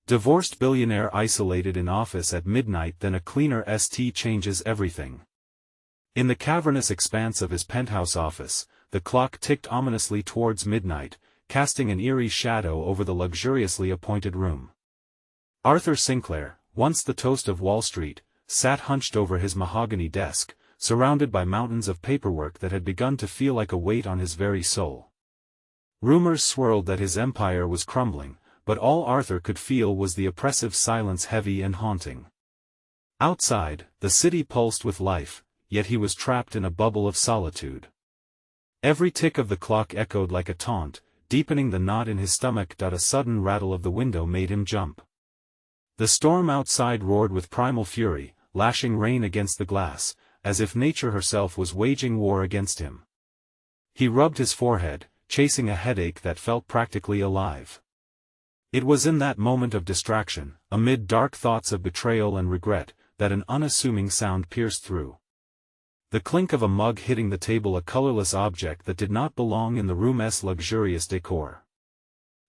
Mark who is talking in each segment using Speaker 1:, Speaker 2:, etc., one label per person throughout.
Speaker 1: Divorced billionaire isolated in office at midnight, then a cleaner ST changes everything. In the cavernous expanse of his penthouse office, the clock ticked ominously towards midnight, casting an eerie shadow over the luxuriously appointed room. Arthur Sinclair, once the toast of Wall Street, sat hunched over his mahogany desk, surrounded by mountains of paperwork that had begun to feel like a weight on his very soul. Rumors swirled that his empire was crumbling, but all Arthur could feel was the oppressive silence, heavy and haunting. Outside, the city pulsed with life, yet he was trapped in a bubble of solitude. Every tick of the clock echoed like a taunt, deepening the knot in his stomach. A sudden rattle of the window made him jump. The storm outside roared with primal fury, lashing rain against the glass, as if nature herself was waging war against him. He rubbed his forehead, chasing a headache that felt practically alive. It was in that moment of distraction, amid dark thoughts of betrayal and regret, that an unassuming sound pierced through. The clink of a mug hitting the table, a colorless object that did not belong in the room's luxurious decor.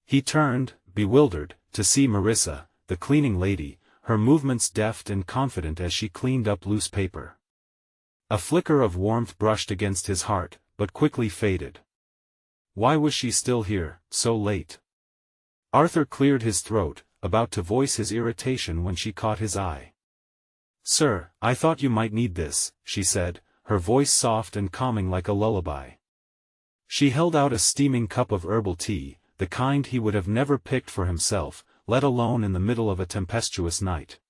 Speaker 1: He turned, bewildered, to see Marissa, the cleaning lady, her movements deft and confident as she cleaned up loose paper. A flicker of warmth brushed against his heart, but quickly faded. Why was she still here, so late? Arthur cleared his throat, about to voice his irritation when she caught his eye. "Sir, I thought you might need this," she said, her voice soft and calming like a lullaby. She held out a steaming cup of herbal tea, the kind he would have never picked for himself, let alone in the middle of a tempestuous night.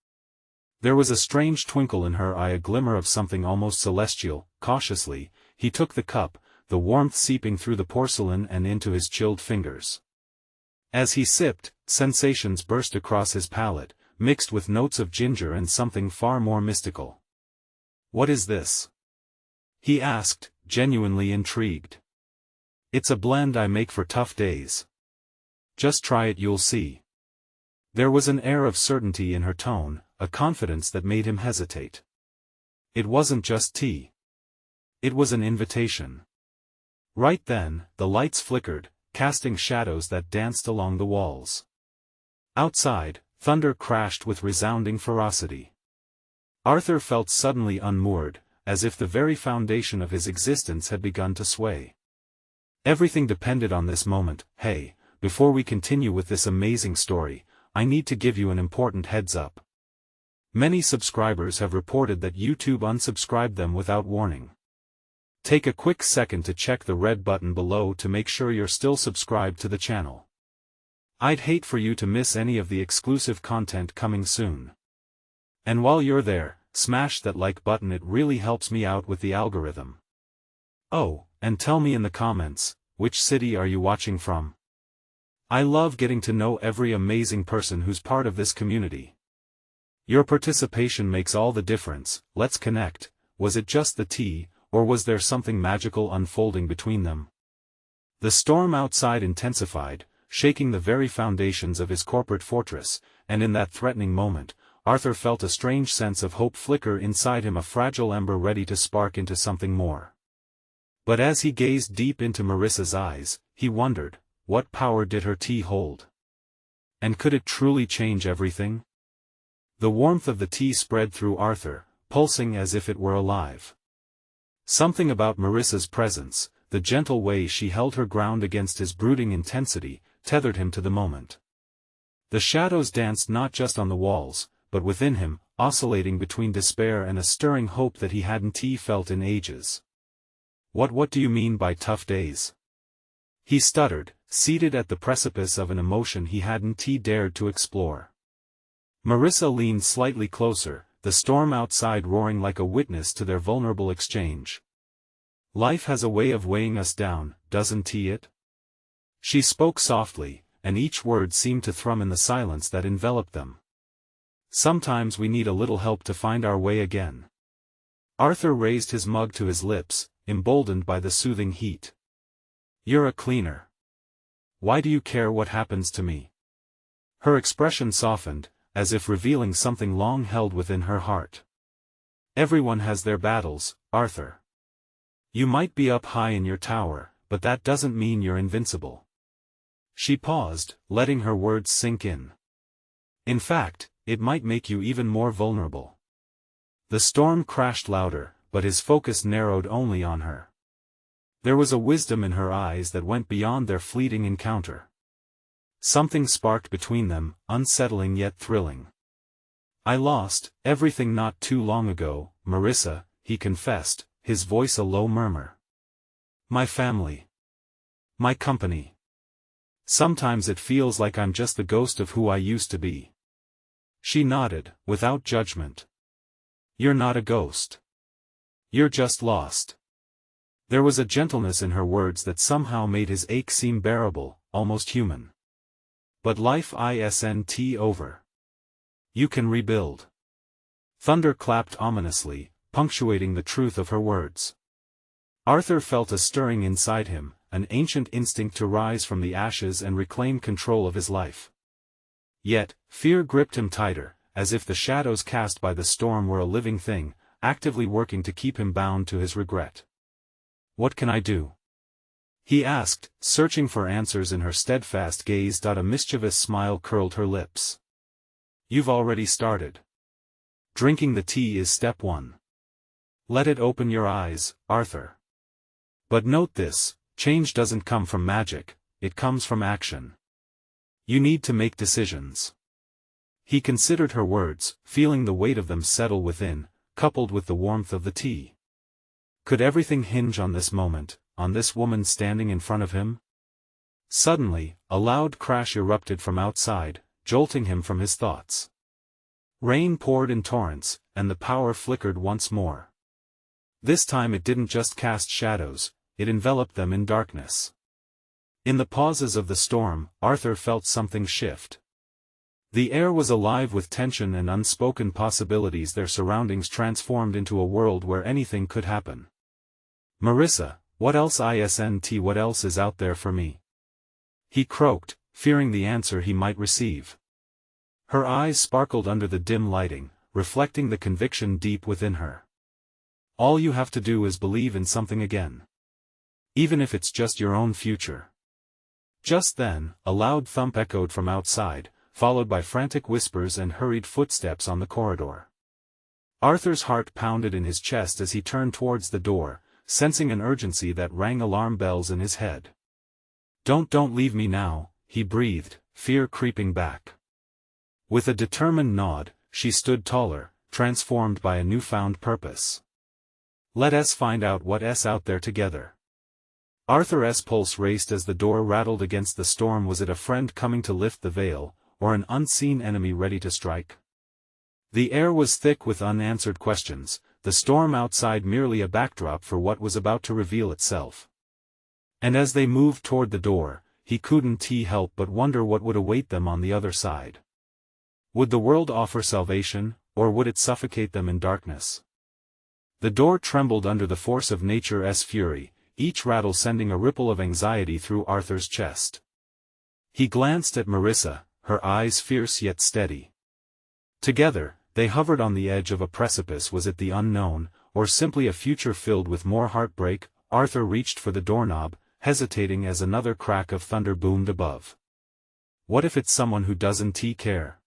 Speaker 1: There was a strange twinkle in her eye, a glimmer of something almost celestial. Cautiously, he took the cup, the warmth seeping through the porcelain and into his chilled fingers. As he sipped, sensations burst across his palate, mixed with notes of ginger and something far more mystical. "What is this?" he asked, genuinely intrigued. "It's a blend I make for tough days. Just try it, you'll see." There was an air of certainty in her tone, a confidence that made him hesitate. It wasn't just tea. It was an invitation. Right then, the lights flickered, casting shadows that danced along the walls. Outside, thunder crashed with resounding ferocity. Arthur felt suddenly unmoored, as if the very foundation of his existence had begun to sway. Everything depended on this moment. "Hey, before we continue with this amazing story, I need to give you an important heads up. Many subscribers have reported that YouTube unsubscribed them without warning. Take a quick second to check the red button below to make sure you're still subscribed to the channel. I'd hate for you to miss any of the exclusive content coming soon. And while you're there, smash that like button, it really helps me out with the algorithm. Oh, and tell me in the comments, which city are you watching from? I love getting to know every amazing person who's part of this community. Your participation makes all the difference. Let's connect. Was it just the tea, or was there something magical unfolding between them? The storm outside intensified, shaking the very foundations of his corporate fortress, and in that threatening moment, Arthur felt a strange sense of hope flicker inside him, a fragile ember ready to spark into something more. But as he gazed deep into Marissa's eyes, he wondered, what power did her tea hold? And could it truly change everything? The warmth of the tea spread through Arthur, pulsing as if it were alive. Something about Marissa's presence, the gentle way she held her ground against his brooding intensity, tethered him to the moment. The shadows danced not just on the walls, but within him, oscillating between despair and a stirring hope that he hadn't felt in ages. What do you mean by tough days?" he stuttered, seated at the precipice of an emotion he hadn't dared to explore. Marissa leaned slightly closer, the storm outside roaring like a witness to their vulnerable exchange. "Life has a way of weighing us down, doesn't it?" She spoke softly, and each word seemed to thrum in the silence that enveloped them. "Sometimes we need a little help to find our way again." Arthur raised his mug to his lips, emboldened by the soothing heat. "You're a cleaner. Why do you care what happens to me?" Her expression softened, as if revealing something long held within her heart. "Everyone has their battles, Arthur. You might be up high in your tower, but that doesn't mean you're invincible." She paused, letting her words sink in. In fact, it might make you even more vulnerable. The storm crashed louder, but his focus narrowed only on her. There was a wisdom in her eyes that went beyond their fleeting encounter. Something sparked between them, unsettling yet thrilling. "I lost everything not too long ago, Marissa," he confessed, his voice a low murmur. "My family. My company. Sometimes it feels like I'm just the ghost of who I used to be." She nodded, without judgment. "You're not a ghost. You're just lost." There was a gentleness in her words that somehow made his ache seem bearable, almost human. "But life isn't over. You can rebuild." Thunder clapped ominously, punctuating the truth of her words. Arthur felt a stirring inside him, an ancient instinct to rise from the ashes and reclaim control of his life. Yet, fear gripped him tighter, as if the shadows cast by the storm were a living thing, actively working to keep him bound to his regret. "What can I do?" he asked, searching for answers in her steadfast gaze. A mischievous smile curled her lips. "You've already started. Drinking the tea is step one. Let it open your eyes, Arthur. But note this, change doesn't come from magic, it comes from action. You need to make decisions." He considered her words, feeling the weight of them settle within, coupled with the warmth of the tea. Could everything hinge on this moment, on this woman standing in front of him? Suddenly, a loud crash erupted from outside, jolting him from his thoughts. Rain poured in torrents, and the power flickered once more. This time it didn't just cast shadows, it enveloped them in darkness. In the pauses of the storm, Arthur felt something shift. The air was alive with tension and unspoken possibilities, their surroundings transformed into a world where anything could happen. "Marissa, what else is out there for me?" he croaked, fearing the answer he might receive. Her eyes sparkled under the dim lighting, reflecting the conviction deep within her. "All you have to do is believe in something again. Even if it's just your own future." Just then, a loud thump echoed from outside, followed by frantic whispers and hurried footsteps on the corridor. Arthur's heart pounded in his chest as he turned towards the door, sensing an urgency that rang alarm bells in his head. Don't leave me now," he breathed, fear creeping back. With a determined nod, she stood taller, transformed by a newfound purpose. "Let us find out what's out there together." Arthur's pulse raced as the door rattled against the storm. Was it a friend coming to lift the veil, or an unseen enemy ready to strike? The air was thick with unanswered questions, the storm outside merely a backdrop for what was about to reveal itself. And as they moved toward the door, he couldn't help but wonder what would await them on the other side. Would the world offer salvation, or would it suffocate them in darkness? The door trembled under the force of nature's fury, each rattle sending a ripple of anxiety through Arthur's chest. He glanced at Marissa, her eyes fierce yet steady. Together, they hovered on the edge of a precipice. Was it the unknown, or simply a future filled with more heartbreak? Arthur reached for the doorknob, hesitating as another crack of thunder boomed above. What if it's someone who doesn't care?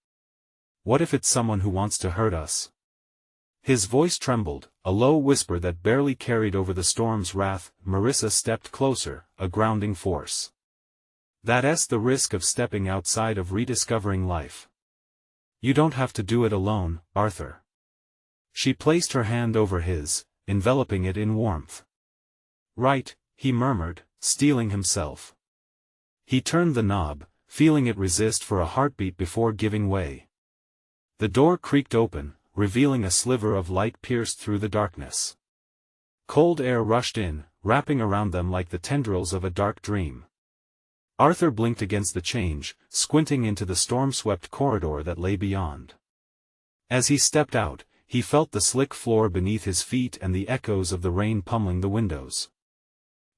Speaker 1: What if it's someone who wants to hurt us? His voice trembled, a low whisper that barely carried over the storm's wrath. Marissa stepped closer, a grounding force. That's the risk of stepping outside, of rediscovering life. You don't have to do it alone, Arthur. She placed her hand over his, enveloping it in warmth. Right, he murmured, steeling himself. He turned the knob, feeling it resist for a heartbeat before giving way. The door creaked open, revealing a sliver of light pierced through the darkness. Cold air rushed in, wrapping around them like the tendrils of a dark dream. Arthur blinked against the change, squinting into the storm-swept corridor that lay beyond. As he stepped out, he felt the slick floor beneath his feet and the echoes of the rain pummeling the windows.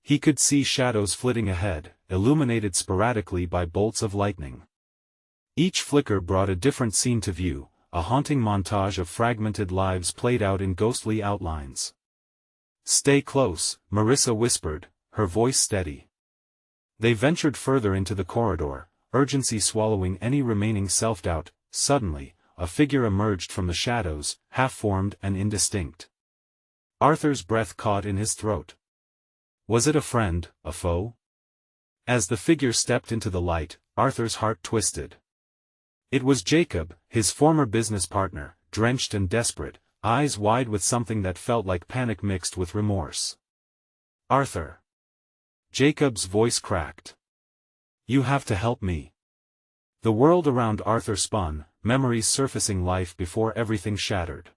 Speaker 1: He could see shadows flitting ahead, illuminated sporadically by bolts of lightning. Each flicker brought a different scene to view, a haunting montage of fragmented lives played out in ghostly outlines. "Stay close," Marissa whispered, her voice steady. They ventured further into the corridor, urgency swallowing any remaining self-doubt. Suddenly, a figure emerged from the shadows, half-formed and indistinct. Arthur's breath caught in his throat. Was it a friend, a foe? As the figure stepped into the light, Arthur's heart twisted. It was Jacob, his former business partner, drenched and desperate, eyes wide with something that felt like panic mixed with remorse. "Arthur." Jacob's voice cracked. "You have to help me." The world around Arthur spun, memories surfacing life before everything shattered.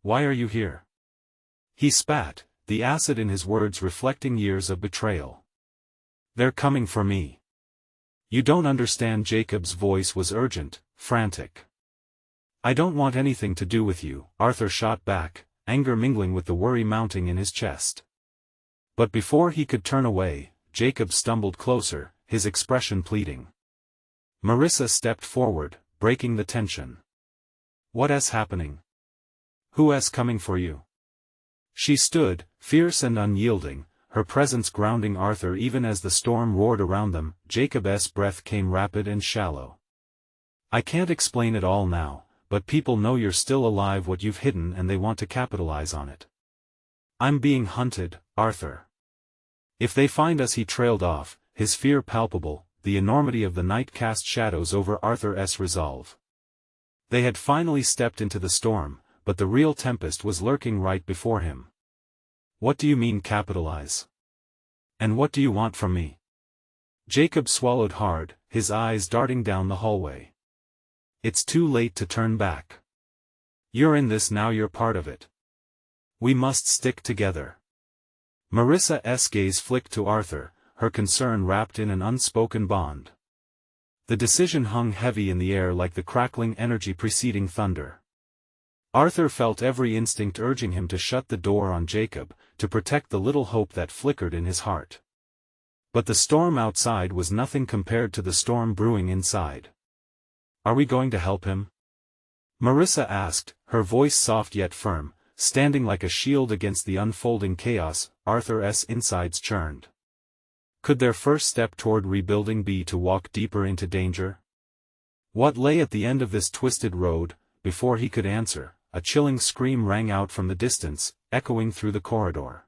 Speaker 1: "Why are you here?" He spat, the acid in his words reflecting years of betrayal. "They're coming for me." "You don't understand." Jacob's voice was urgent, frantic. "I don't want anything to do with you," Arthur shot back, anger mingling with the worry mounting in his chest. But before he could turn away, Jacob stumbled closer, his expression pleading. Marissa stepped forward, breaking the tension. "What's happening? Who's coming for you?" She stood, fierce and unyielding, her presence grounding Arthur even as the storm roared around them. Jacob's breath came rapid and shallow. "I can't explain it all now, but people know you're still alive, what you've hidden, and they want to capitalize on it. I'm being hunted, Arthur. If they find us." He trailed off, his fear palpable. The enormity of the night cast shadows over Arthur's resolve. They had finally stepped into the storm, but the real tempest was lurking right before him. "What do you mean capitalize? And what do you want from me?" Jacob swallowed hard, his eyes darting down the hallway. "It's too late to turn back. You're in this now, you're part of it. We must stick together." Marissa's gaze flicked to Arthur, her concern wrapped in an unspoken bond. The decision hung heavy in the air like the crackling energy preceding thunder. Arthur felt every instinct urging him to shut the door on Jacob, to protect the little hope that flickered in his heart. But the storm outside was nothing compared to the storm brewing inside. "Are we going to help him?" Marissa asked, her voice soft yet firm, standing like a shield against the unfolding chaos. Arthur's insides churned. Could their first step toward rebuilding be to walk deeper into danger? What lay at the end of this twisted road? Before he could answer, a chilling scream rang out from the distance, echoing through the corridor.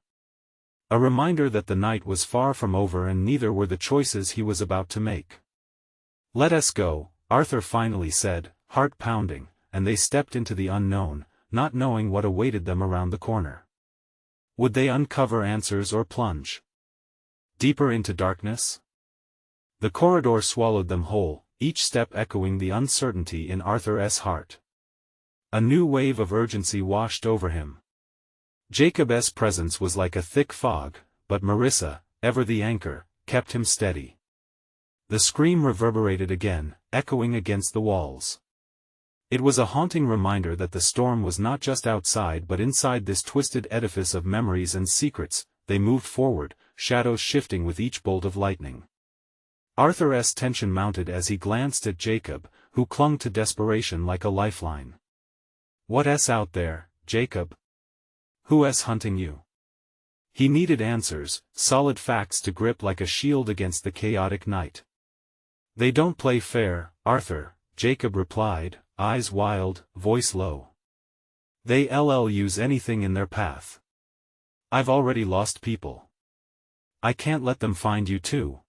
Speaker 1: A reminder that the night was far from over, and neither were the choices he was about to make. "Let us go," Arthur finally said, heart pounding, and they stepped into the unknown, not knowing what awaited them around the corner. Would they uncover answers or plunge deeper into darkness? The corridor swallowed them whole, each step echoing the uncertainty in Arthur's heart. A new wave of urgency washed over him. Jacob's presence was like a thick fog, but Marissa, ever the anchor, kept him steady. The scream reverberated again, echoing against the walls. It was a haunting reminder that the storm was not just outside but inside this twisted edifice of memories and secrets. They moved forward, shadows shifting with each bolt of lightning. Arthur's tension mounted as he glanced at Jacob, who clung to desperation like a lifeline. "What's out there, Jacob? Who's hunting you?" He needed answers, solid facts to grip like a shield against the chaotic night. "They don't play fair, Arthur," Jacob replied, eyes wild, voice low. "They'll use anything in their path. I've already lost people. I can't let them find you too."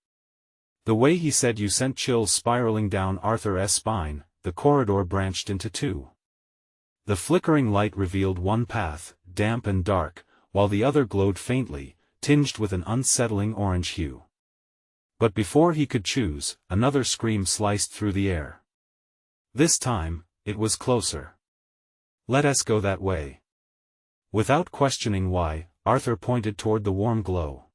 Speaker 1: The way he said "you" sent chills spiraling down Arthur's spine. The corridor branched into two. The flickering light revealed one path, damp and dark, while the other glowed faintly, tinged with an unsettling orange hue. But before he could choose, another scream sliced through the air. This time, it was closer. "Let us go that way." Without questioning why, Arthur pointed toward the warm glow.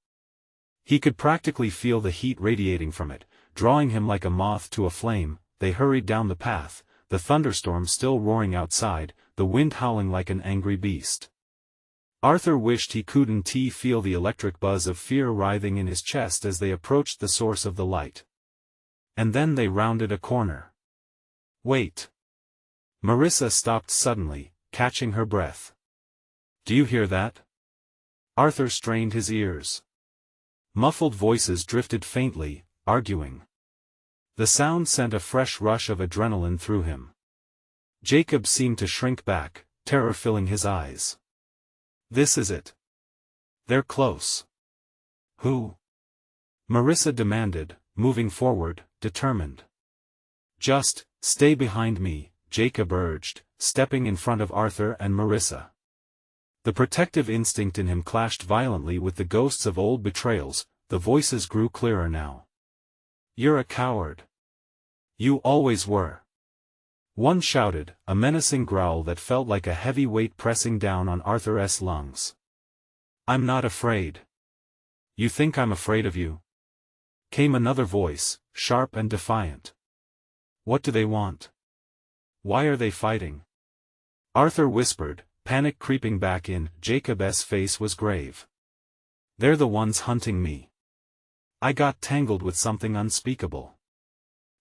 Speaker 1: He could practically feel the heat radiating from it, drawing him like a moth to a flame. They hurried down the path, the thunderstorm still roaring outside, the wind howling like an angry beast. Arthur wished he couldn't feel the electric buzz of fear writhing in his chest as they approached the source of the light. And then they rounded a corner. "Wait." Marissa stopped suddenly, catching her breath. "Do you hear that?" Arthur strained his ears. Muffled voices drifted faintly, arguing. The sound sent a fresh rush of adrenaline through him. Jacob seemed to shrink back, terror filling his eyes. This is it. They're close. Who? Marissa demanded, moving forward, determined. Just, stay behind me, Jacob urged, stepping in front of Arthur and Marissa. The protective instinct in him clashed violently with the ghosts of old betrayals. The voices grew clearer now. You're a coward. You always were. One shouted, a menacing growl that felt like a heavy weight pressing down on Arthur's lungs. I'm not afraid. You think I'm afraid of you? Came another voice, sharp and defiant. What do they want? Why are they fighting? Arthur whispered, panic creeping back in. Jacob's face was grave. They're the ones hunting me. I got tangled with something unspeakable.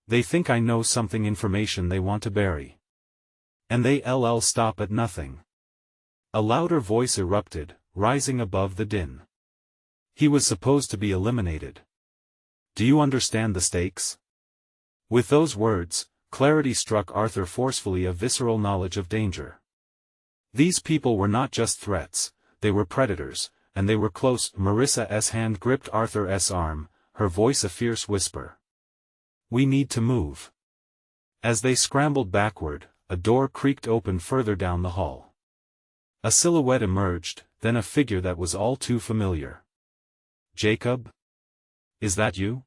Speaker 1: They think I know something, information they want to bury. And they'll stop at nothing. A louder voice erupted, rising above the din. He was supposed to be eliminated. Do you understand the stakes? With those words, clarity struck Arthur forcefully, a visceral knowledge of danger. These people were not just threats, they were predators, and they were close. Marissa's hand gripped Arthur's arm, her voice a fierce whisper. We need to move. As they scrambled backward, a door creaked open further down the hall. A silhouette emerged, then a figure that was all too familiar. Jacob? Is that you?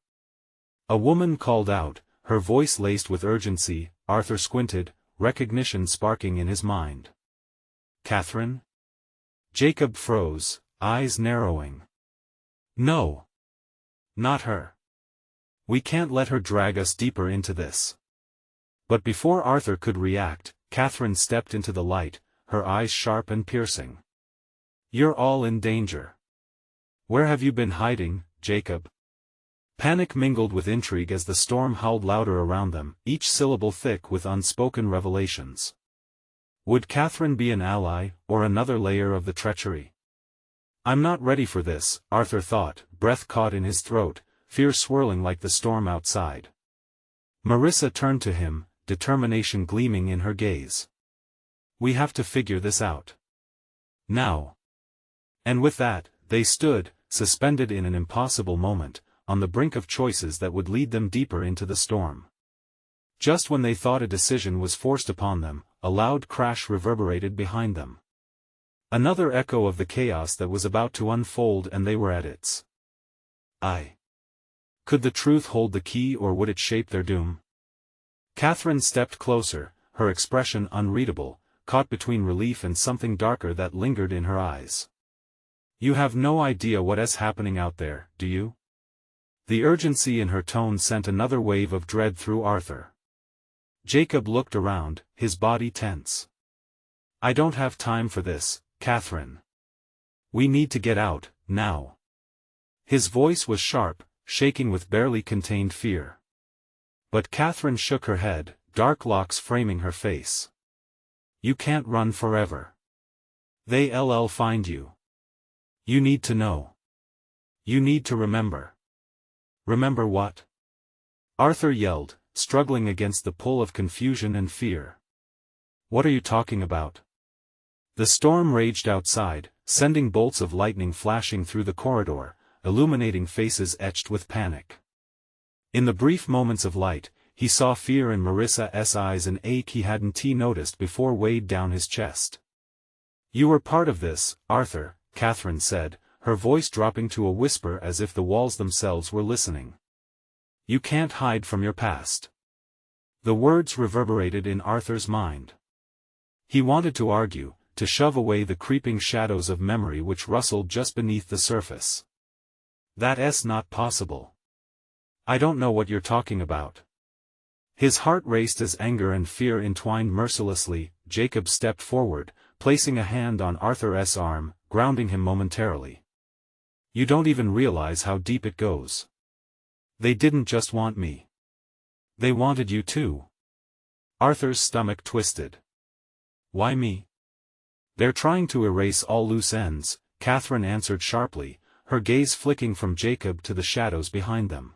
Speaker 1: A woman called out, her voice laced with urgency. Arthur squinted, recognition sparking in his mind. Catherine? Jacob froze, eyes narrowing. No. Not her. We can't let her drag us deeper into this. But before Arthur could react, Catherine stepped into the light, her eyes sharp and piercing. You're all in danger. Where have you been hiding, Jacob? Panic mingled with intrigue as the storm howled louder around them, each syllable thick with unspoken revelations. Would Catherine be an ally, or another layer of the treachery? I'm not ready for this, Arthur thought, breath caught in his throat, fear swirling like the storm outside. Marissa turned to him, determination gleaming in her gaze. We have to figure this out. Now. And with that, they stood, suspended in an impossible moment, on the brink of choices that would lead them deeper into the storm. Just when they thought a decision was forced upon them, a loud crash reverberated behind them. Another echo of the chaos that was about to unfold, and they were at its eye. Could the truth hold the key, or would it shape their doom? Catherine stepped closer, her expression unreadable, caught between relief and something darker that lingered in her eyes. You have no idea what is happening out there, do you? The urgency in her tone sent another wave of dread through Arthur. Jacob looked around, his body tense. I don't have time for this, Catherine. We need to get out, now. His voice was sharp, shaking with barely contained fear. But Catherine shook her head, dark locks framing her face. You can't run forever. They'll find you. You need to know. You need to remember. Remember what? Arthur yelled, struggling against the pull of confusion and fear. What are you talking about? The storm raged outside, sending bolts of lightning flashing through the corridor, illuminating faces etched with panic. In the brief moments of light, he saw fear in Marissa's eyes, an ache he hadn't noticed before weighed down his chest. You were part of this, Arthur, Catherine said, her voice dropping to a whisper as if the walls themselves were listening. You can't hide from your past. The words reverberated in Arthur's mind. He wanted to argue, to shove away the creeping shadows of memory which rustled just beneath the surface. That's not possible. I don't know what you're talking about. His heart raced as anger and fear entwined mercilessly. Jacob stepped forward, placing a hand on Arthur's arm, grounding him momentarily. You don't even realize how deep it goes. They didn't just want me. They wanted you too. Arthur's stomach twisted. Why me? They're trying to erase all loose ends, Catherine answered sharply, her gaze flicking from Jacob to the shadows behind them.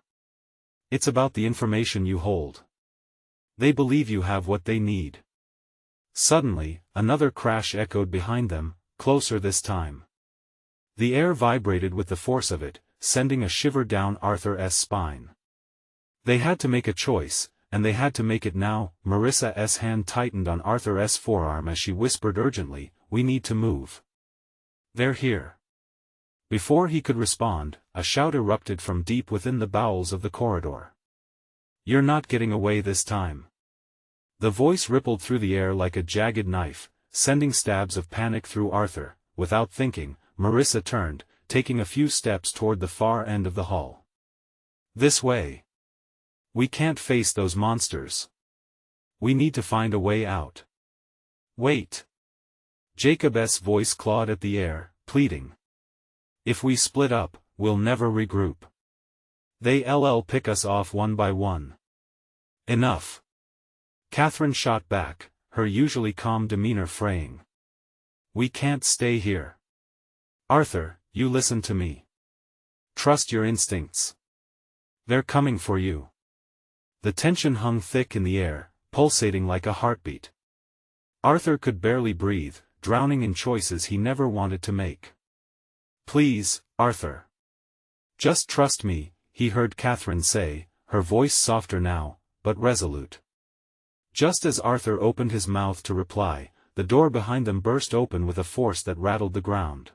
Speaker 1: It's about the information you hold. They believe you have what they need. Suddenly, another crash echoed behind them, closer this time. The air vibrated with the force of it, sending a shiver down Arthur's spine. They had to make a choice, and they had to make it now. Marissa's hand tightened on Arthur's forearm as she whispered urgently, "We need to move. They're here." Before he could respond, a shout erupted from deep within the bowels of the corridor. "You're not getting away this time." The voice rippled through the air like a jagged knife, sending stabs of panic through Arthur. Without thinking, Marissa turned, taking a few steps toward the far end of the hall. "This way. We can't face those monsters. We need to find a way out." "Wait." Jacob's voice clawed at the air, pleading. "If we split up, we'll never regroup. They'll pick us off one by one." "Enough." Catherine shot back, her usually calm demeanor fraying. "We can't stay here. Arthur, you listen to me. Trust your instincts. They're coming for you." The tension hung thick in the air, pulsating like a heartbeat. Arthur could barely breathe, drowning in choices he never wanted to make. "Please, Arthur. Just trust me," he heard Catherine say, her voice softer now, but resolute. Just as Arthur opened his mouth to reply, the door behind them burst open with a force that rattled the ground.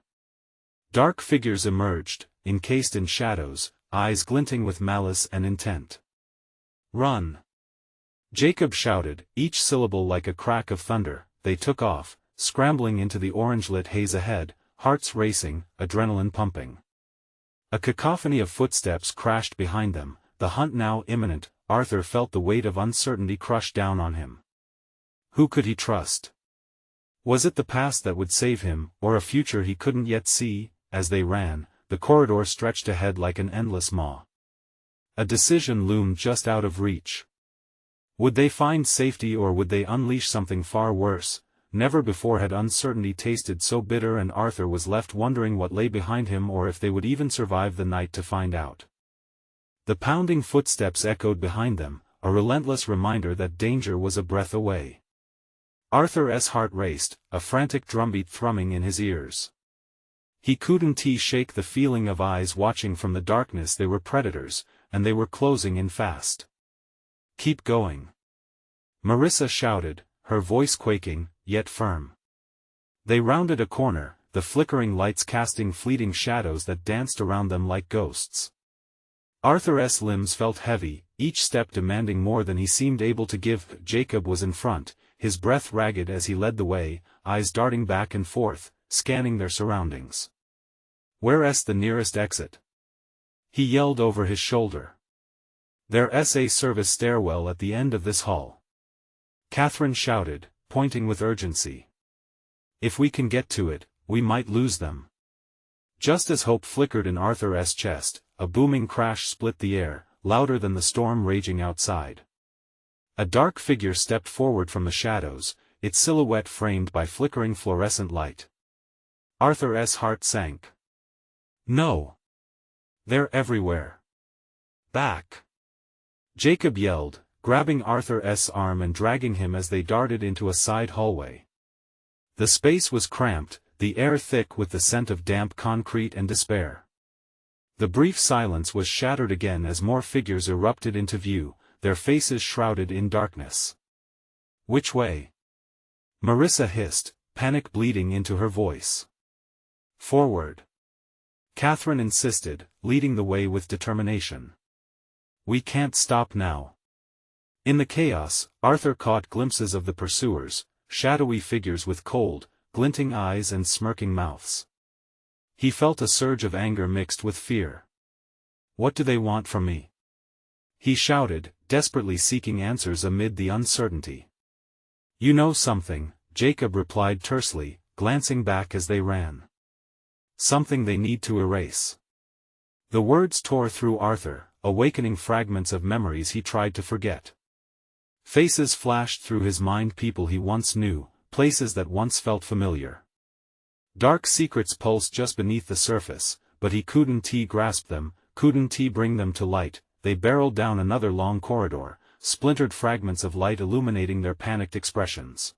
Speaker 1: Dark figures emerged, encased in shadows, eyes glinting with malice and intent. "Run!" Jacob shouted, each syllable like a crack of thunder. They took off, scrambling into the orange-lit haze ahead, hearts racing, adrenaline pumping. A cacophony of footsteps crashed behind them, the hunt now imminent. Arthur felt the weight of uncertainty crush down on him. Who could he trust? Was it the past that would save him, or a future he couldn't yet see? As they ran, the corridor stretched ahead like an endless maw. A decision loomed just out of reach. Would they find safety or would they unleash something far worse? Never before had uncertainty tasted so bitter, and Arthur was left wondering what lay behind him or if they would even survive the night to find out. The pounding footsteps echoed behind them, a relentless reminder that danger was a breath away. Arthur's heart raced, a frantic drumbeat thrumming in his ears. He couldn't shake the feeling of eyes watching from the darkness. They were predators, and they were closing in fast. "Keep going," Marissa shouted, her voice quaking, yet firm. They rounded a corner, the flickering lights casting fleeting shadows that danced around them like ghosts. Arthur's limbs felt heavy, each step demanding more than he seemed able to give. Jacob was in front, his breath ragged as he led the way, eyes darting back and forth, scanning their surroundings. "Where's the nearest exit?" he yelled over his shoulder. "There's a service stairwell at the end of this hall," Catherine shouted, pointing with urgency. "If we can get to it, we might lose them." Just as hope flickered in Arthur's chest, a booming crash split the air, louder than the storm raging outside. A dark figure stepped forward from the shadows, its silhouette framed by flickering fluorescent light. Arthur's heart sank. "No! They're everywhere! Back!" Jacob yelled, grabbing Arthur's arm and dragging him as they darted into a side hallway. The space was cramped, the air thick with the scent of damp concrete and despair. The brief silence was shattered again as more figures erupted into view, their faces shrouded in darkness. "Which way?" Marissa hissed, panic bleeding into her voice. "Forward," Catherine insisted, leading the way with determination. "We can't stop now." In the chaos, Arthur caught glimpses of the pursuers, shadowy figures with cold, glinting eyes and smirking mouths. He felt a surge of anger mixed with fear. "What do they want from me?" he shouted, desperately seeking answers amid the uncertainty. "You know something," Jacob replied tersely, glancing back as they ran. "Something they need to erase." The words tore through Arthur, awakening fragments of memories he tried to forget. Faces flashed through his mind, people he once knew, places that once felt familiar. Dark secrets pulsed just beneath the surface, but he couldn't grasp them, couldn't bring them to light. they barreled down another long corridor, splintered fragments of light illuminating their panicked expressions.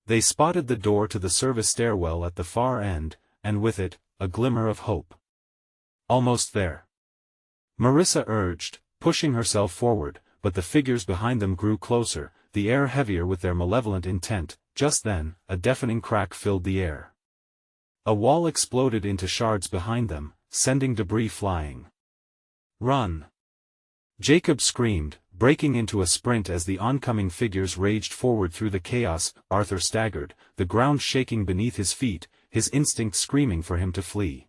Speaker 1: They spotted the door to the service stairwell at the far end, and with it, a glimmer of hope. Almost there. Marissa urged, pushing herself forward, but the figures behind them grew closer, the air heavier with their malevolent intent. Just then, a deafening crack filled the air. A wall exploded into shards behind them, sending debris flying. "Run!" Jacob screamed, breaking into a sprint as the oncoming figures raged forward through the chaos. Arthur staggered, the ground shaking beneath his feet, his instinct screaming for him to flee.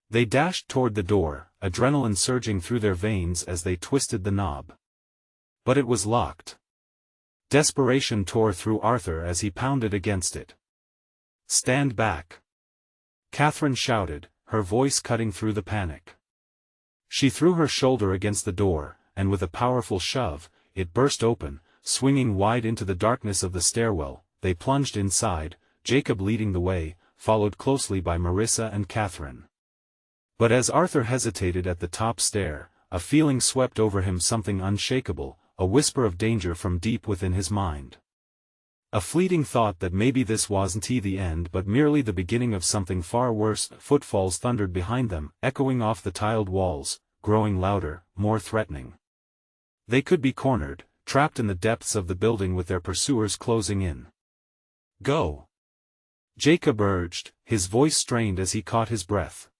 Speaker 1: They dashed toward the door, adrenaline surging through their veins as they twisted the knob. But it was locked. Desperation tore through Arthur as he pounded against it. "Stand back!" Catherine shouted, her voice cutting through the panic. She threw her shoulder against the door, and with a powerful shove, it burst open, swinging wide into the darkness of the stairwell. They plunged inside, Jacob leading the way, followed closely by Marissa and Catherine. But as Arthur hesitated at the top stair, a feeling swept over him, something unshakable, a whisper of danger from deep within his mind. A fleeting thought that maybe this wasn't the end but merely the beginning of something far worse. Footfalls thundered behind them, echoing off the tiled walls, growing louder, more threatening. They could be cornered, trapped in the depths of the building with their pursuers closing in. "Go!" Jacob urged, his voice strained as he caught his breath.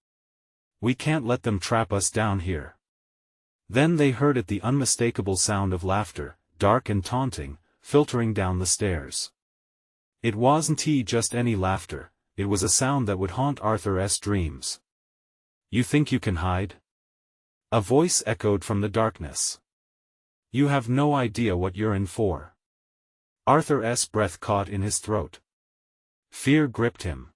Speaker 1: "We can't let them trap us down here." Then they heard it, the unmistakable sound of laughter, dark and taunting, filtering down the stairs. It wasn't just any laughter, it was a sound that would haunt Arthur's dreams. "You think you can hide?" A voice echoed from the darkness. "You have no idea what you're in for." Arthur's breath caught in his throat. Fear gripped him.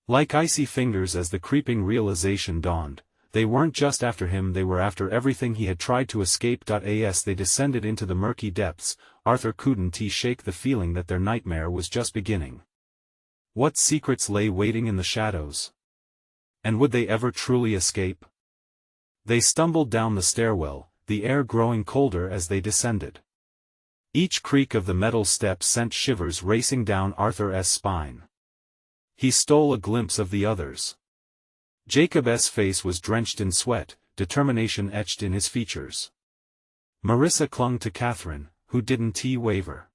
Speaker 1: Like icy fingers as the creeping realization dawned, they weren't just after him, they were after everything he had tried to escape. As they descended into the murky depths, Arthur couldn't shake the feeling that their nightmare was just beginning. What secrets lay waiting in the shadows? And would they ever truly escape? They stumbled down the stairwell, the air growing colder as they descended. Each creak of the metal steps sent shivers racing down Arthur's spine. He stole a glimpse of the others. Jacob's face was drenched in sweat, determination etched in his features. Marissa clung to Catherine, who didn't waver.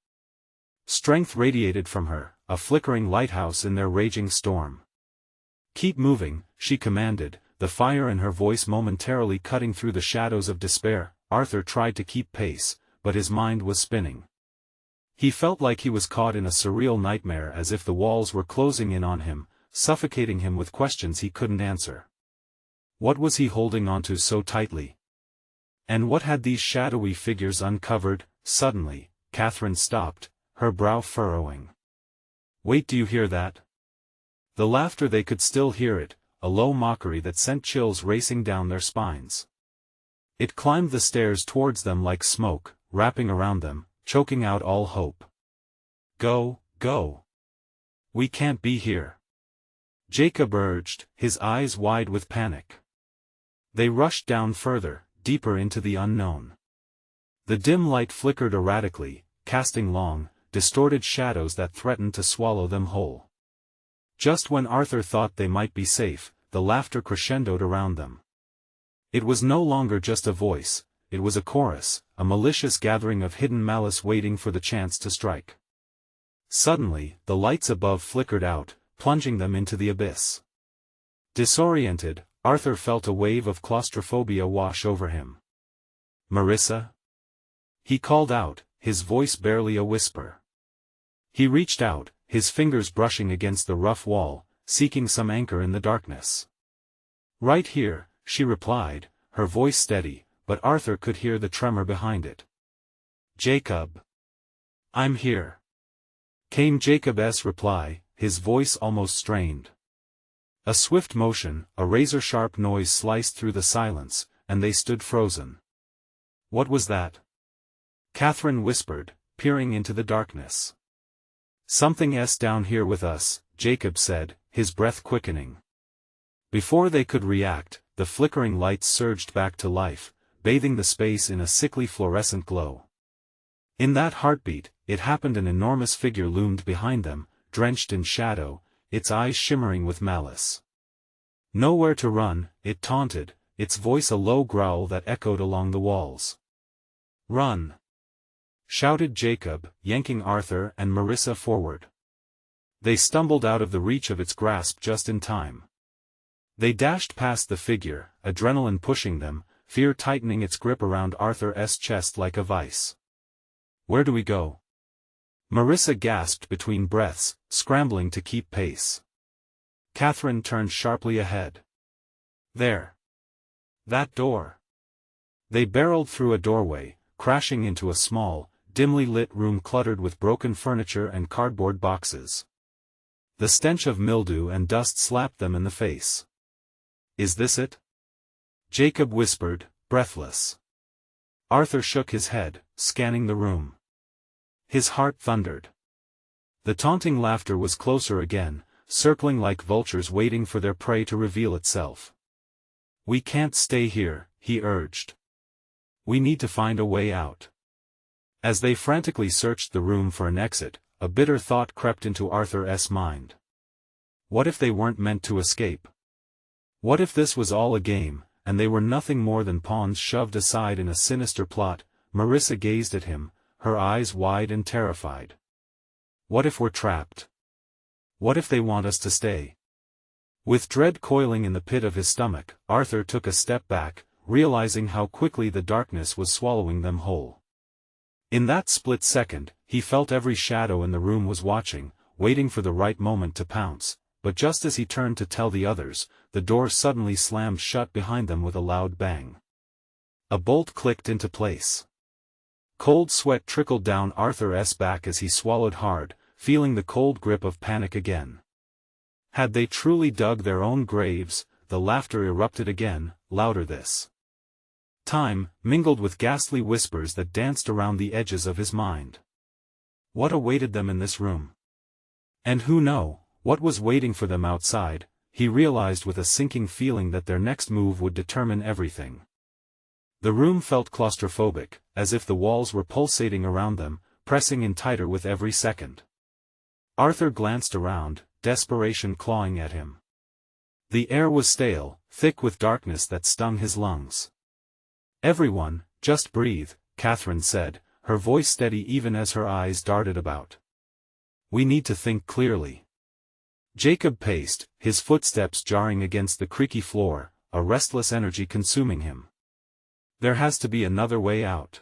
Speaker 1: Strength radiated from her, a flickering lighthouse in their raging storm. "Keep moving," she commanded, the fire in her voice momentarily cutting through the shadows of despair. Arthur tried to keep pace, but his mind was spinning. He felt like he was caught in a surreal nightmare, as if the walls were closing in on him, suffocating him with questions he couldn't answer. What was he holding onto so tightly? And what had these shadowy figures uncovered? Suddenly, Catherine stopped, her brow furrowing. "Wait, do you hear that?" The laughter, they could still hear it, a low mockery that sent chills racing down their spines. It climbed the stairs towards them like smoke, wrapping around them, choking out all hope. "Go, go. We can't be here," Jacob urged, his eyes wide with panic. They rushed down further, deeper into the unknown. The dim light flickered erratically, casting long, distorted shadows that threatened to swallow them whole. Just when Arthur thought they might be safe, the laughter crescendoed around them. It was no longer just a voice, it was a chorus, a malicious gathering of hidden malice waiting for the chance to strike. Suddenly, the lights above flickered out, plunging them into the abyss. Disoriented, Arthur felt a wave of claustrophobia wash over him. "Marissa?" He called out, his voice barely a whisper. He reached out, his fingers brushing against the rough wall, seeking some anchor in the darkness. "Right here," she replied, her voice steady, but Arthur could hear the tremor behind it. "Jacob." "I'm here," came Jacob's reply, his voice almost strained. A swift motion, a razor-sharp noise sliced through the silence, and they stood frozen. "What was that?" Catherine whispered, peering into the darkness. "Something's down here with us," Jacob said, his breath quickening. Before they could react, the flickering lights surged back to life, bathing the space in a sickly fluorescent glow. In that heartbeat, it happened, an enormous figure loomed behind them, drenched in shadow, its eyes shimmering with malice. "Nowhere to run," it taunted, its voice a low growl that echoed along the walls. "Run!" shouted Jacob, yanking Arthur and Marissa forward. They stumbled out of the reach of its grasp just in time. They dashed past the figure, adrenaline pushing them, fear tightening its grip around Arthur's chest like a vice. "Where do we go?" Marissa gasped between breaths, scrambling to keep pace. Catherine turned sharply ahead. "There. That door." They barreled through a doorway, crashing into a small, dimly lit room cluttered with broken furniture and cardboard boxes. The stench of mildew and dust slapped them in the face. "Is this it?" Jacob whispered, breathless. Arthur shook his head, scanning the room. His heart thundered. The taunting laughter was closer again, circling like vultures waiting for their prey to reveal itself. "We can't stay here," he urged. "We need to find a way out." As they frantically searched the room for an exit, a bitter thought crept into Arthur's mind. What if they weren't meant to escape? What if this was all a game, and they were nothing more than pawns shoved aside in a sinister plot? Marissa gazed at him, her eyes wide and terrified. What if we're trapped? What if they want us to stay? With dread coiling in the pit of his stomach, Arthur took a step back, realizing how quickly the darkness was swallowing them whole. In that split second, he felt every shadow in the room was watching, waiting for the right moment to pounce, but just as he turned to tell the others, the door suddenly slammed shut behind them with a loud bang. A bolt clicked into place. Cold sweat trickled down Arthur's back as he swallowed hard, feeling the cold grip of panic again. Had they truly dug their own graves? The laughter erupted again, louder this time, mingled with ghastly whispers that danced around the edges of his mind. What awaited them in this room? And who knew what was waiting for them outside? He realized with a sinking feeling that their next move would determine everything. The room felt claustrophobic, as if the walls were pulsating around them, pressing in tighter with every second. Arthur glanced around, desperation clawing at him. The air was stale, thick with darkness that stung his lungs. "Everyone, just breathe," Catherine said, her voice steady even as her eyes darted about. "We need to think clearly." Jacob paced, his footsteps jarring against the creaky floor, a restless energy consuming him. "There has to be another way out.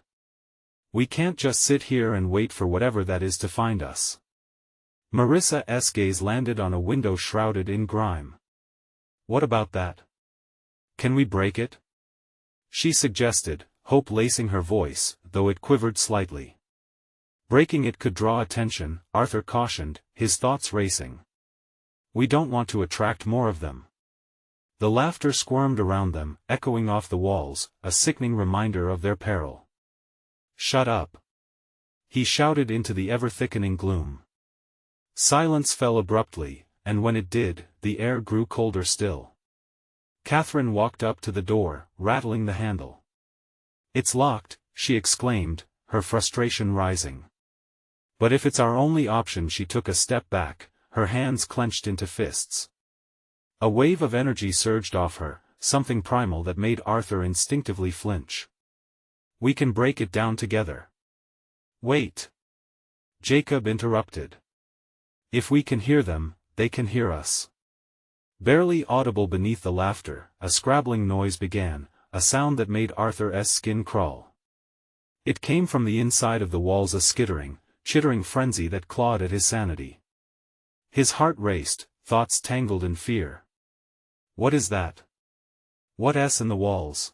Speaker 1: We can't just sit here and wait for whatever that is to find us." Marissa's gaze landed on a window shrouded in grime. "What about that? Can we break it?" she suggested, hope lacing her voice, though it quivered slightly. "Breaking it could draw attention," Arthur cautioned, his thoughts racing. "We don't want to attract more of them." The laughter squirmed around them, echoing off the walls, a sickening reminder of their peril. "Shut up!" he shouted into the ever-thickening gloom. Silence fell abruptly, and when it did, the air grew colder still. Catherine walked up to the door, rattling the handle. "It's locked," she exclaimed, her frustration rising. "But if it's our only option," she took a step back, her hands clenched into fists. A wave of energy surged off her, something primal that made Arthur instinctively flinch. "We can break it down together." "Wait!" Jacob interrupted. "If we can hear them, they can hear us." Barely audible beneath the laughter, a scrabbling noise began, a sound that made Arthur's skin crawl. It came from the inside of the walls, a skittering, chittering frenzy that clawed at his sanity. His heart raced, thoughts tangled in fear. What is that? What's in the walls?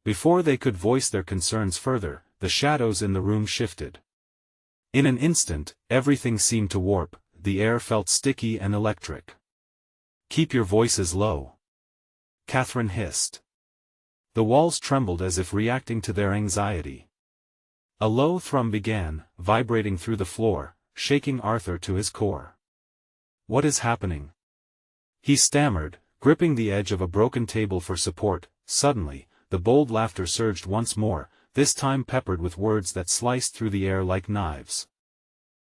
Speaker 1: Before they could voice their concerns further, the shadows in the room shifted. In an instant, everything seemed to warp, the air felt sticky and electric. "Keep your voices low," Catherine hissed. The walls trembled as if reacting to their anxiety. A low thrum began, vibrating through the floor, shaking Arthur to his core. "What is happening?" he stammered, gripping the edge of a broken table for support. Suddenly, the bold laughter surged once more, this time peppered with words that sliced through the air like knives.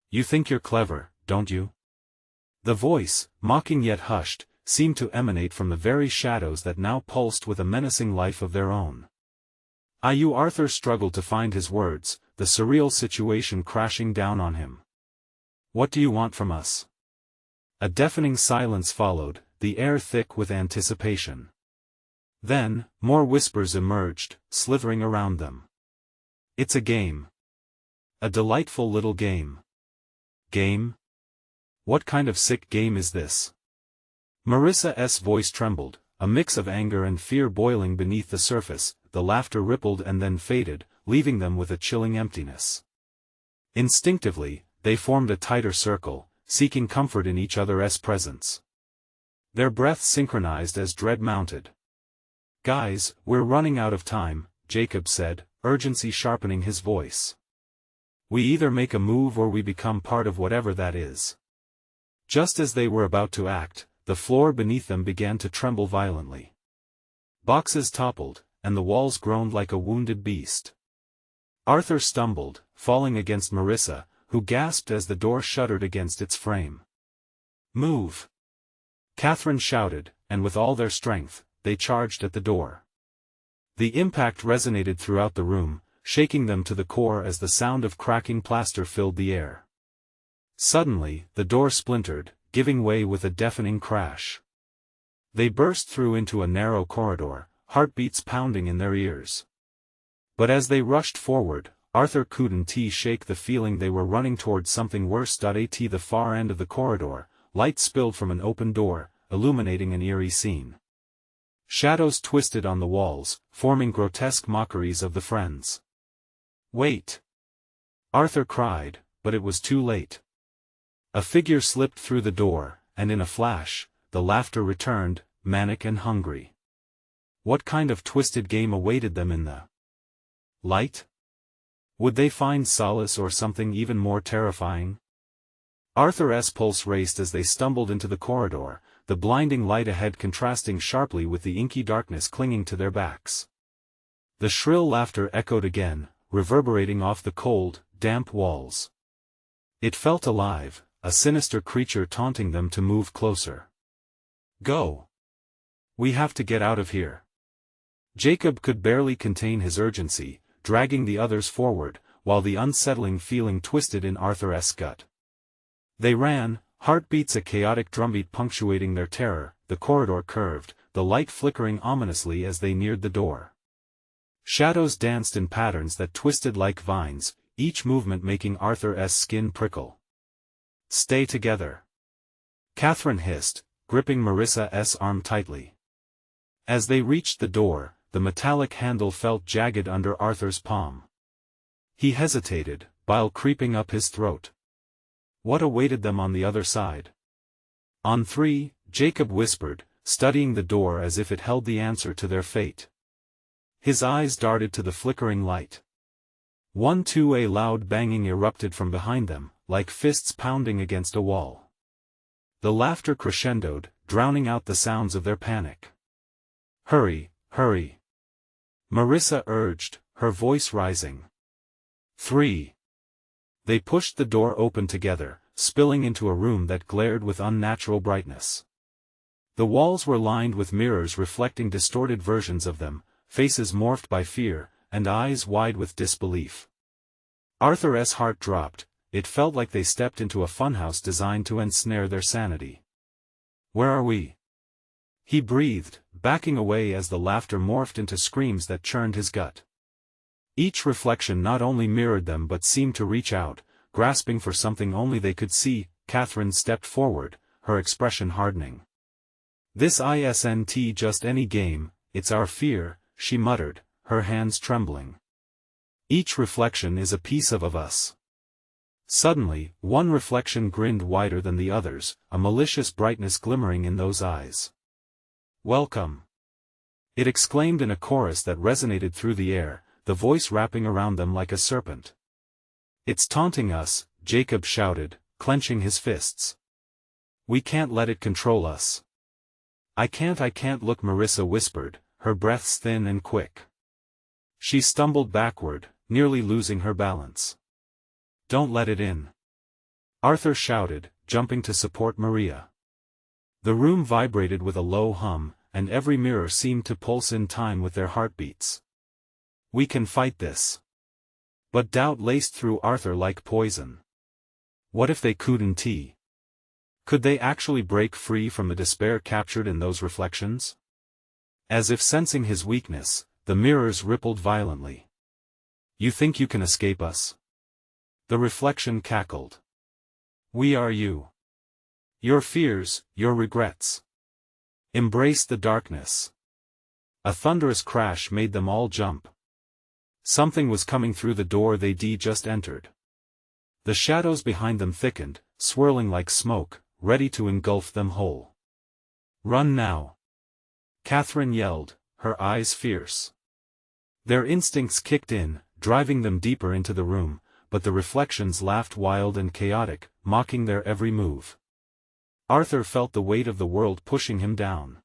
Speaker 1: "You think you're clever, don't you?" The voice, mocking yet hushed, seemed to emanate from the very shadows that now pulsed with a menacing life of their own. Arthur struggled to find his words, the surreal situation crashing down on him. "What do you want from us?" A deafening silence followed, the air thick with anticipation. Then, more whispers emerged, slithering around them. "It's a game. A delightful little game." "Game? What kind of sick game is this?" Marissa's voice trembled, a mix of anger and fear boiling beneath the surface. The laughter rippled and then faded, leaving them with a chilling emptiness. Instinctively, they formed a tighter circle, seeking comfort in each other's presence. Their breaths synchronized as dread mounted. "Guys, we're running out of time," Jacob said, urgency sharpening his voice. "We either make a move or we become part of whatever that is." Just as they were about to act, the floor beneath them began to tremble violently. Boxes toppled, and the walls groaned like a wounded beast. Arthur stumbled, falling against Marissa, who gasped as the door shuddered against its frame. "Move!" Catherine shouted, and with all their strength, they charged at the door. The impact resonated throughout the room, shaking them to the core as the sound of cracking plaster filled the air. Suddenly, the door splintered, giving way with a deafening crash. They burst through into a narrow corridor, heartbeats pounding in their ears. But as they rushed forward, Arthur couldn't shake the feeling they were running towards something worse. At the far end of the corridor, light spilled from an open door, illuminating an eerie scene. Shadows twisted on the walls, forming grotesque mockeries of the friends. "Wait!" Arthur cried, but it was too late. A figure slipped through the door, and in a flash, the laughter returned, manic and hungry. What kind of twisted game awaited them in the light? Would they find solace or something even more terrifying? Arthur's pulse raced as they stumbled into the corridor, the blinding light ahead contrasting sharply with the inky darkness clinging to their backs. The shrill laughter echoed again, reverberating off the cold, damp walls. It felt alive, a sinister creature taunting them to move closer. "Go! We have to get out of here." Jacob could barely contain his urgency, dragging the others forward, while the unsettling feeling twisted in Arthur's gut. They ran, heartbeats a chaotic drumbeat punctuating their terror. The corridor curved, the light flickering ominously as they neared the door. Shadows danced in patterns that twisted like vines, each movement making Arthur's skin prickle. "Stay together," Catherine hissed, gripping Marissa's arm tightly. As they reached the door, the metallic handle felt jagged under Arthur's palm. He hesitated, bile creeping up his throat. What awaited them on the other side? "On three," Jacob whispered, studying the door as if it held the answer to their fate. His eyes darted to the flickering light. 1, 2. A loud banging erupted from behind them, like fists pounding against a wall. The laughter crescendoed, drowning out the sounds of their panic. "Hurry, hurry!" Marissa urged, her voice rising. 3. They pushed the door open together, spilling into a room that glared with unnatural brightness. The walls were lined with mirrors reflecting distorted versions of them, faces morphed by fear, and eyes wide with disbelief. Arthur's heart dropped. It felt like they stepped into a funhouse designed to ensnare their sanity. "Where are we?" he breathed, backing away as the laughter morphed into screams that churned his gut. Each reflection not only mirrored them but seemed to reach out, grasping for something only they could see. Catherine stepped forward, her expression hardening. "This isn't just any game, it's our fear," she muttered, her hands trembling. "Each reflection is a piece of us." Suddenly, one reflection grinned wider than the others, a malicious brightness glimmering in those eyes. "Welcome!" it exclaimed in a chorus that resonated through the air, the voice wrapping around them like a serpent. "It's taunting us," Jacob shouted, clenching his fists. "We can't let it control us." I can't look," Marissa whispered, her breaths thin and quick. She stumbled backward, nearly losing her balance. "Don't let it in," Arthur shouted, jumping to support Maria. The room vibrated with a low hum, and every mirror seemed to pulse in time with their heartbeats. "We can fight this." But doubt laced through Arthur like poison. What if they couldn't? Could they actually break free from the despair captured in those reflections? As if sensing his weakness, the mirrors rippled violently. "You think you can escape us?" The reflection cackled. "We are you. Your fears, your regrets. Embrace the darkness." A thunderous crash made them all jump. Something was coming through the door they'd just entered. The shadows behind them thickened, swirling like smoke, ready to engulf them whole. "Run now!" Catherine yelled, her eyes fierce. Their instincts kicked in, driving them deeper into the room, but the reflections laughed wild and chaotic, mocking their every move. Arthur felt the weight of the world pushing him down.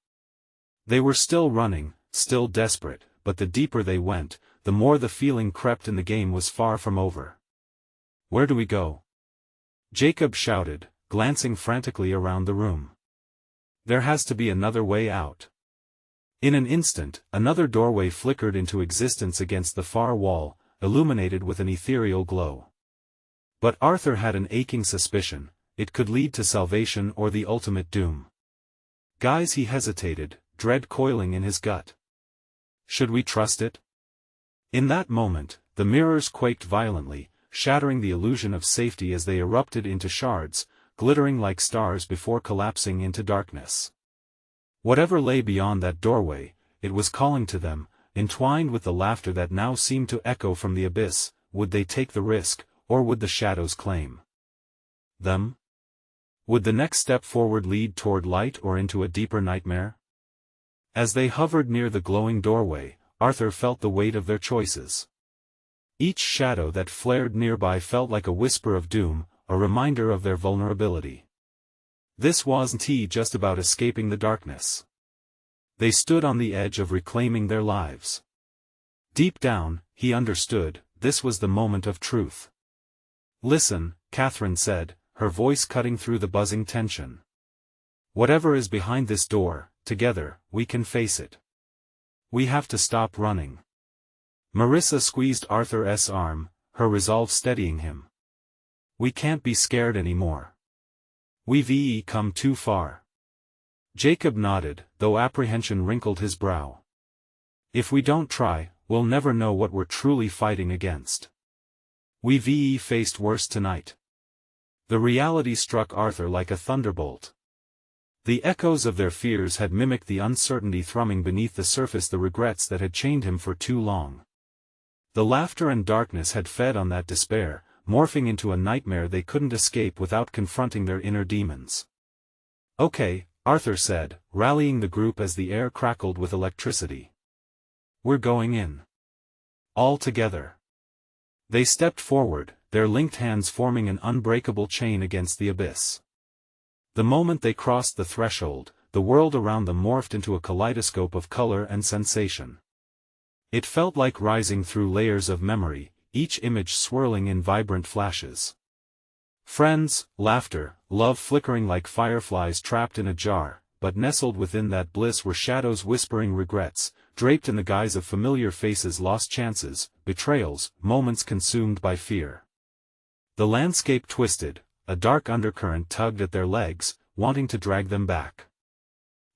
Speaker 1: They were still running, still desperate, but the deeper they went, the more the feeling crept in the game was far from over. "Where do we go?" Jacob shouted, glancing frantically around the room. "There has to be another way out." In an instant, another doorway flickered into existence against the far wall, illuminated with an ethereal glow. But Arthur had an aching suspicion, it could lead to salvation or the ultimate doom. "Guys," he hesitated, dread coiling in his gut. "Should we trust it?" In that moment, the mirrors quaked violently, shattering the illusion of safety as they erupted into shards, glittering like stars before collapsing into darkness. Whatever lay beyond that doorway, it was calling to them, entwined with the laughter that now seemed to echo from the abyss. Would they take the risk, or would the shadows claim them? Would the next step forward lead toward light or into a deeper nightmare? As they hovered near the glowing doorway, Arthur felt the weight of their choices. Each shadow that flared nearby felt like a whisper of doom, a reminder of their vulnerability. This wasn't just about escaping the darkness. They stood on the edge of reclaiming their lives. Deep down, he understood, this was the moment of truth. "Listen," Catherine said, her voice cutting through the buzzing tension. "Whatever is behind this door, together, we can face it. We have to stop running." Marissa squeezed Arthur's arm, her resolve steadying him. "We can't be scared anymore. We've come too far." Jacob nodded, though apprehension wrinkled his brow. "If we don't try, we'll never know what we're truly fighting against. We've faced worse tonight." The reality struck Arthur like a thunderbolt. The echoes of their fears had mimicked the uncertainty thrumming beneath the surface, the regrets that had chained him for too long. The laughter and darkness had fed on that despair, morphing into a nightmare they couldn't escape without confronting their inner demons. "Okay," Arthur said, rallying the group as the air crackled with electricity. "We're going in. All together." They stepped forward, their linked hands forming an unbreakable chain against the abyss. The moment they crossed the threshold, the world around them morphed into a kaleidoscope of color and sensation. It felt like rising through layers of memory, each image swirling in vibrant flashes. Friends, laughter, love flickering like fireflies trapped in a jar, but nestled within that bliss were shadows whispering regrets, draped in the guise of familiar faces, lost chances, betrayals, moments consumed by fear. The landscape twisted, a dark undercurrent tugged at their legs, wanting to drag them back.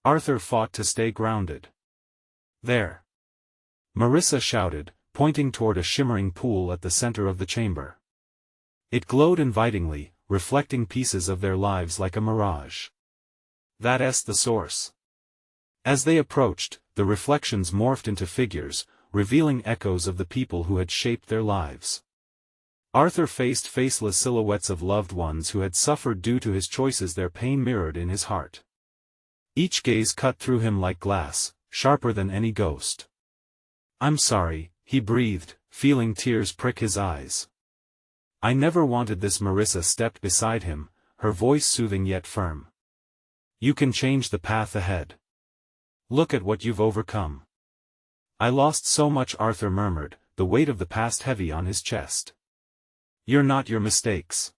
Speaker 1: Arthur fought to stay grounded. "There!" Marissa shouted, pointing toward a shimmering pool at the center of the chamber. It glowed invitingly, reflecting pieces of their lives like a mirage. "That's the source." As they approached, the reflections morphed into figures, revealing echoes of the people who had shaped their lives. Arthur faced faceless silhouettes of loved ones who had suffered due to his choices, their pain mirrored in his heart. Each gaze cut through him like glass, sharper than any ghost. "I'm sorry," he breathed, feeling tears prick his eyes. "I never wanted this." Marissa stepped beside him, her voice soothing yet firm. "You can change the path ahead. Look at what you've overcome." I lost so much, Arthur murmured, the weight of the past heavy on his chest. You're not your mistakes.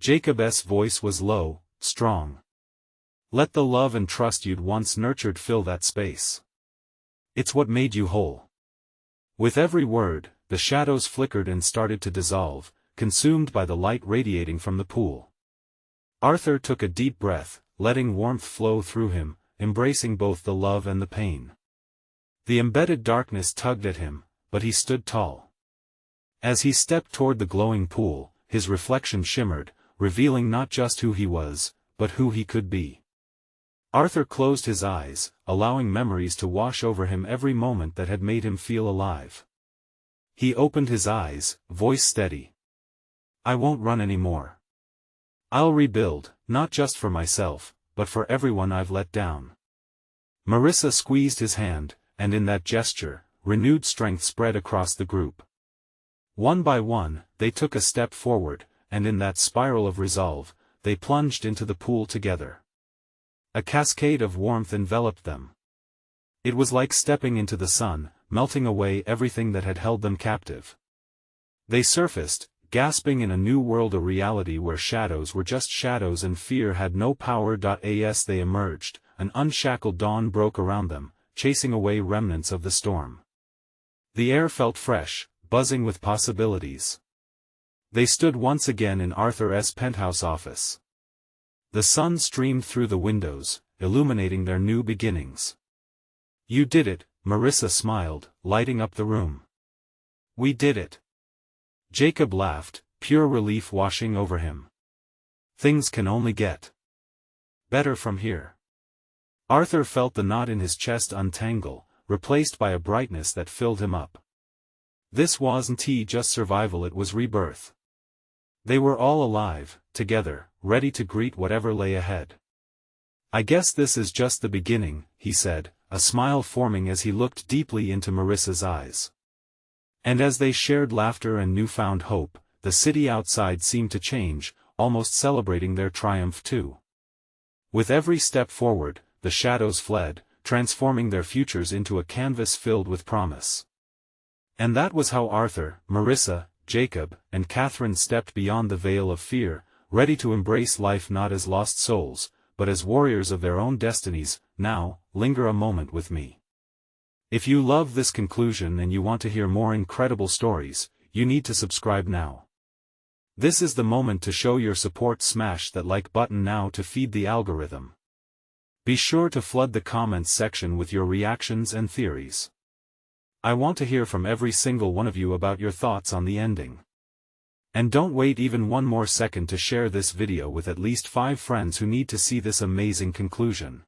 Speaker 1: Jacob's voice was low, strong. Let the love and trust you'd once nurtured fill that space. It's what made you whole. With every word, the shadows flickered and started to dissolve, consumed by the light radiating from the pool. Arthur took a deep breath, letting warmth flow through him, embracing both the love and the pain. The embedded darkness tugged at him, but he stood tall. As he stepped toward the glowing pool, his reflection shimmered, revealing not just who he was, but who he could be. Arthur closed his eyes, allowing memories to wash over him every moment that had made him feel alive. He opened his eyes, voice steady. I won't run anymore. I'll rebuild, not just for myself, but for everyone I've let down. Marissa squeezed his hand, and in that gesture, renewed strength spread across the group. One by one, they took a step forward, and in that spiral of resolve, they plunged into the pool together. A cascade of warmth enveloped them. It was like stepping into the sun, melting away everything that had held them captive. They surfaced, gasping in a new world, a reality where shadows were just shadows and fear had no power. As they emerged, an unshackled dawn broke around them, chasing away remnants of the storm. The air felt fresh, buzzing with possibilities. They stood once again in Arthur's penthouse office. The sun streamed through the windows, illuminating their new beginnings. You did it, Marissa smiled, lighting up the room. We did it. Jacob laughed, pure relief washing over him. Things can only get better from here. Arthur felt the knot in his chest untangle, replaced by a brightness that filled him up. This wasn't just survival, it was rebirth. They were all alive, together, ready to greet whatever lay ahead. I guess this is just the beginning, he said, a smile forming as he looked deeply into Marissa's eyes. And as they shared laughter and newfound hope, the city outside seemed to change, almost celebrating their triumph too. With every step forward, the shadows fled, transforming their futures into a canvas filled with promise. And that was how Arthur, Marissa, Jacob, and Catherine stepped beyond the veil of fear, ready to embrace life not as lost souls, but as warriors of their own destinies. Now, linger a moment with me. If you love this conclusion and you want to hear more incredible stories, you need to subscribe now. This is the moment to show your support. Smash that like button now to feed the algorithm. Be sure to flood the comments section with your reactions and theories. I want to hear from every single one of you about your thoughts on the ending. And don't wait even one more second to share this video with at least 5 friends who need to see this amazing conclusion.